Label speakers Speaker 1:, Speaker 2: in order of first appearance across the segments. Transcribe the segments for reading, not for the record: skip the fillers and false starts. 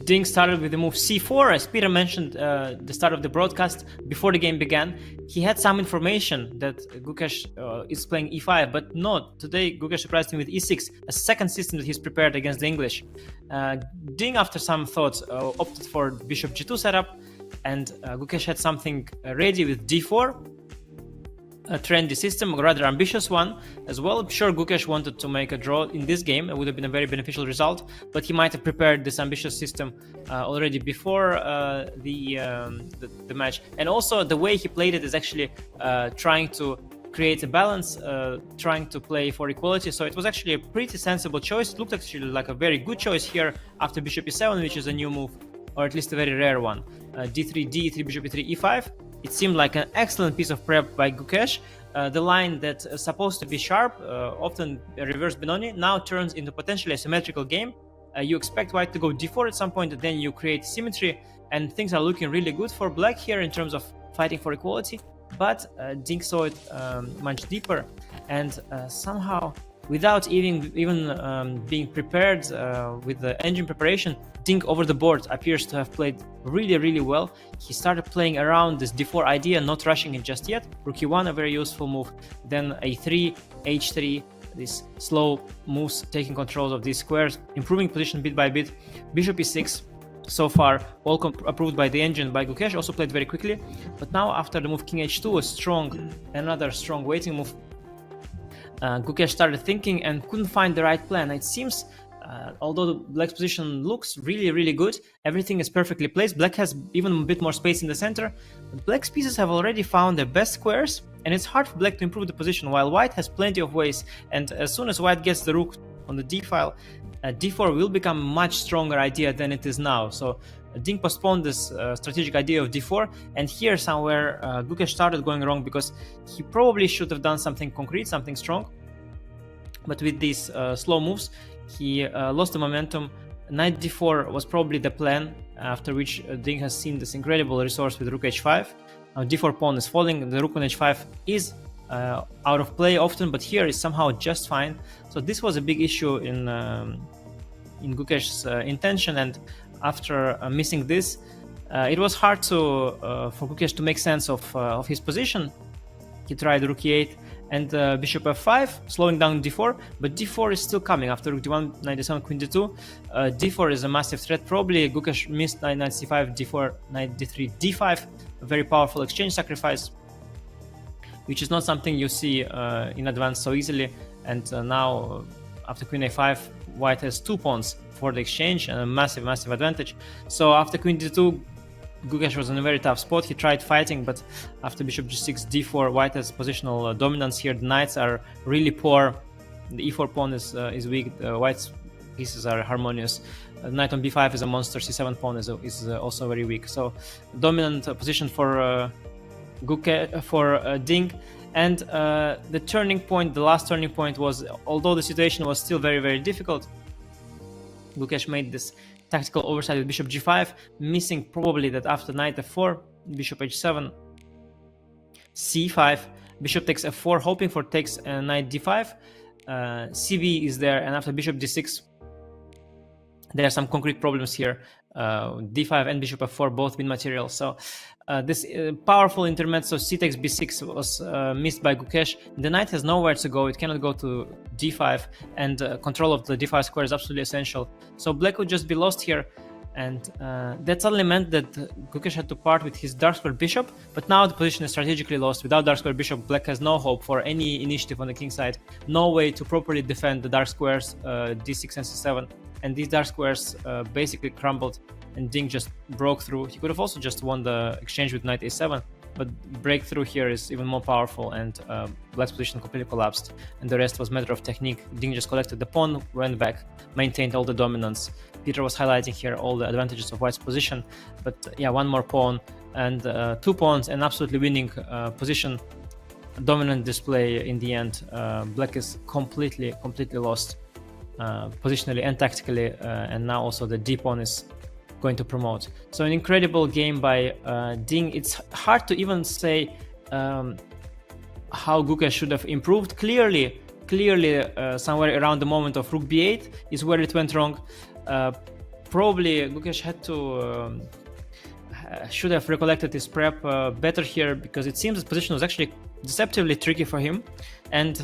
Speaker 1: Ding started with the move c4. As Peter mentioned the start of the broadcast, before the game began, he had some information that Gukesh is playing e5, but not. Today, Gukesh surprised him with e6, a second system that he's prepared against the English. Ding, after some thoughts, opted for bishop g2 setup, and Gukesh had something ready with d4. A trendy system, a rather ambitious one as well. Sure, Gukesh wanted to make a draw in this game. It would have been a very beneficial result, but he might have prepared this ambitious system already before the match. And also, the way he played it is actually trying to create a balance, trying to play for equality. So it was actually a pretty sensible choice. It looked actually like a very good choice here after bishop e7, which is a new move, or at least a very rare one. d3, d3, bishop e3, e5. It seemed like an excellent piece of prep by Gukesh. The line that's supposed to be sharp, often reverse Benoni, now turns into potentially a symmetrical game. You expect white to go d4 at some point, and then you create symmetry, and things are looking really good for black here in terms of fighting for equality. But Ding saw it much deeper, and somehow, without even being prepared with the engine preparation, Ding over the board appears to have played really well. He started playing around this d4 idea, not rushing it just yet. Rook e1, a very useful move. Then a3, h3, these slow moves, taking control of these squares, improving position bit by bit. Bishop e6, so far all approved by the engine. By Gukesh, also played very quickly. But now after the move king h2, another strong waiting move, Gukesh started thinking and couldn't find the right plan. It seems, although the black's position looks really good, everything is perfectly placed. Black has even a bit more space in the center. But black's pieces have already found their best squares, and it's hard for black to improve the position, while white has plenty of ways. And as soon as white gets the rook on the d file, d4 will become a much stronger idea than it is now. So Ding postponed this strategic idea of d4, and here somewhere Gukesh started going wrong, because he probably should have done something concrete, something strong. But with these slow moves, he lost the momentum. Knight d4 was probably the plan, after which Ding has seen this incredible resource with rook h5. Now d4 pawn is falling, the rook on h5 is out of play often, but here is somehow just fine. So this was a big issue in Gukesh's intention, and after missing this, it was hard for Gukesh to make sense of his position. He tried rook e8 and bishop f5, slowing down d4, but d4 is still coming after rook d1, knight d7, queen d2. d4 is a massive threat. Probably Gukesh missed knight c5, d4, knight d3, d5, a very powerful exchange sacrifice, which is not something you see in advance so easily. And now, after queen a5, white has 2 pawns for the exchange and a massive advantage. So after queen d2, Gukesh was in a very tough spot. He tried fighting, but after bishop g6, d4, white has positional dominance here. The knights are really poor. The e4 pawn is weak. White's pieces are harmonious. Knight on b5 is a monster. c7 pawn is also very weak. So dominant position for Ding. And the turning point, the last turning point, was, although the situation was still very difficult, Gukesh made this tactical oversight with bishop g5, missing probably that after knight f4, bishop h7, c5, bishop takes f4, hoping for takes knight d5, cb is there, and after bishop d6, there are some concrete problems here. d5 and bishop f4 both win material. So this powerful intermezzo c takes b6 was missed by Gukesh. The knight has nowhere to go. It cannot go to d5, and control of the d5 square is absolutely essential. So black would just be lost here, and that suddenly meant that Gukesh had to part with his dark square bishop. But now the position is strategically lost. Without dark square bishop, black has no hope for any initiative on the king side, no way to properly defend the dark squares d6 and c7. And these dark squares basically crumbled, and Ding just broke through. He could have also just won the exchange with knight a7, but breakthrough here is even more powerful, and black's position completely collapsed, and the rest was matter of technique. Ding just collected the pawn, went back, maintained all the dominance. Peter was highlighting here all the advantages of white's position, but yeah, one more pawn and 2 pawns, and absolutely winning position. Dominant display in the end. Black is completely lost positionally and tactically, and now also the d pawn is going to promote. So an incredible game by Ding. It's hard to even say how Gukesh should have improved. Clearly somewhere around the moment of rook b8 is where it went wrong. probably Gukesh had to should have recollected his prep better here, because it seems the position was actually deceptively tricky for him, and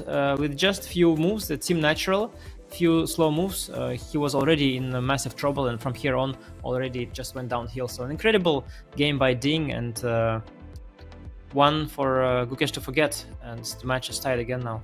Speaker 1: with just few moves that seemed natural, few slow moves, he was already in massive trouble, and from here on already just went downhill. So an incredible game by Ding, and one for Gukesh to forget, and the match is tied again now.